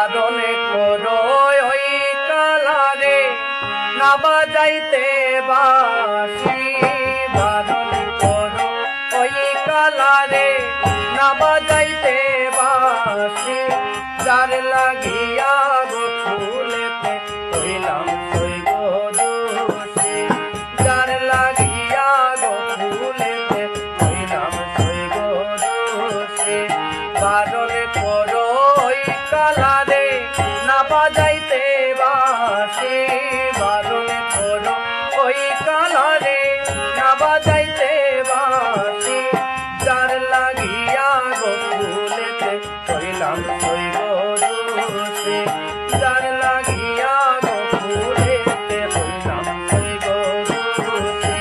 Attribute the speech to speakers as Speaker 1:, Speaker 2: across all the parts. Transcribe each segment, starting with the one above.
Speaker 1: বাদনে করো ওই কালারে না বাজাইতে বাঁশি বাদনে করো ওই কালারে না বাজাইতে বাঁশি যার লাগিয়া গো ফুলেতে হইলাম সই গো দোষী যার লাগিয়া গো ফুলেতে হইলাম সই গো দোষী বাদনে করো ওই কালারে না বাজাইতে বাঁশি বাদনে করো ওই কালারে না বাজাইতে বাঁশি যার লাগিয়া গো ফুলেতে হইলাম সই গো দোষী যার লাগিয়া গো ফুলেতে হইলাম সই গো দোষী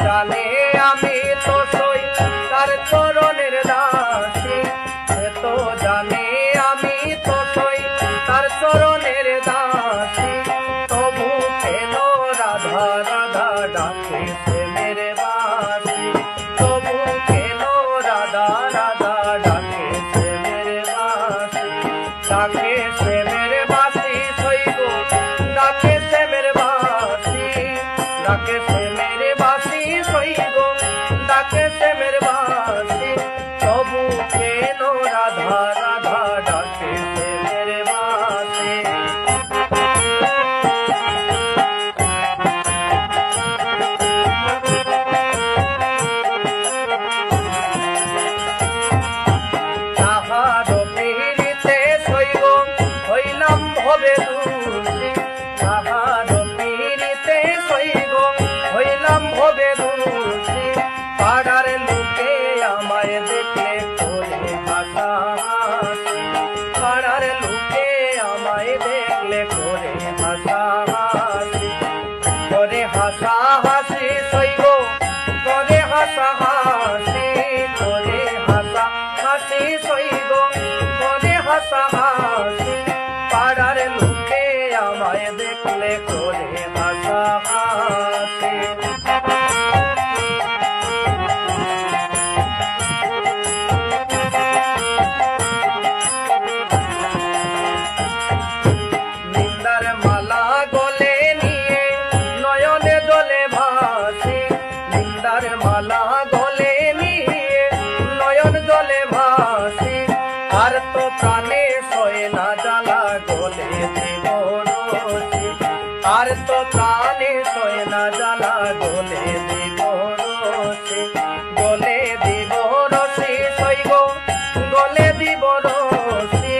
Speaker 1: জানে আমি তো সই তার চরণের দাসী সে তো জানে আমি তো সই তার চরণের দাসী তবু কেন রাধা রাধা ডাকে সে মেরে বাসী তবু কেন রাধা রাধা ডাকে সে মেরে বাসী ডাকে সে মেরে বাসী সই গো ডাকে সে মেরে বাসী ডাকে সে মেরে বাসী সই গো ডাকে সে মেরে বাসী তবু কেন রাধা রাধা ডাকে সে মেরে বাসী তাহার পিড়িতে সই গো হইলাম ভবে দোষী তাহার পিড়িতে সই গো হইলাম ভবে দোষী পাড়ার লোকে আমায় দেখলে করে হাসাহাসি পাড়ার লোকে আমায় দেখলে করে হাসাহাসি করে হাসাহাসি সই গো করে হাসাহাসি করে হাসাহাসি সই গো করে হাসাহাসি পাড়ার লোকে আমায় দেখলে করে হাসাহাসি নিন্দার মালা গলে নিয়ে নয়নে দলে ভাসি নিন্দার মালা গলে নিয়ে নয়ন দলে ভাসি আর তো প্রাণে সয়ে না জ্বালা গলে দিব রসি আর তো প্রাণে সয়ে না জ্বালা গলে দিব রসি গলে দিব রসি সই গো গলে দিব রসি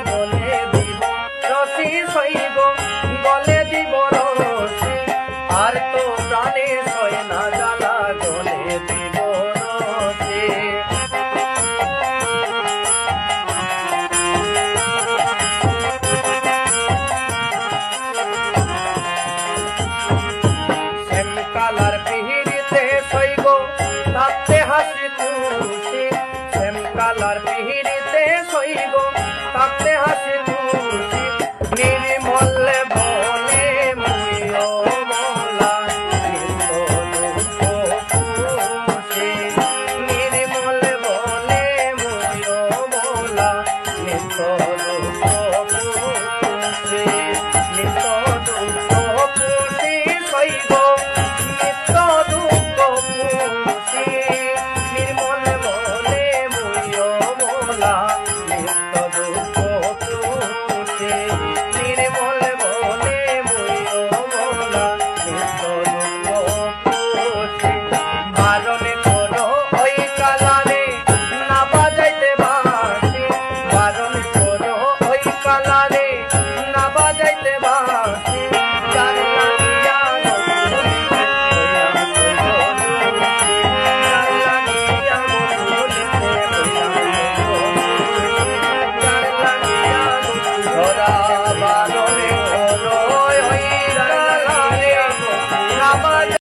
Speaker 1: গলে দিব রসি সই গো গলে দিব রসি আর তো প্রাণে সয়ে না জ্বালা গলে দিব রসি কালার পিহিরিতে সই গো থাকতে হাসি খুশি শ্যাম কালার পিহিরিতে সই গো থাকতে হাসি খুশি নির্মলে বলে মুইও মলা নিত্য দুঃখ খুশি নির্মলে বলে মুইও মলা নিত্য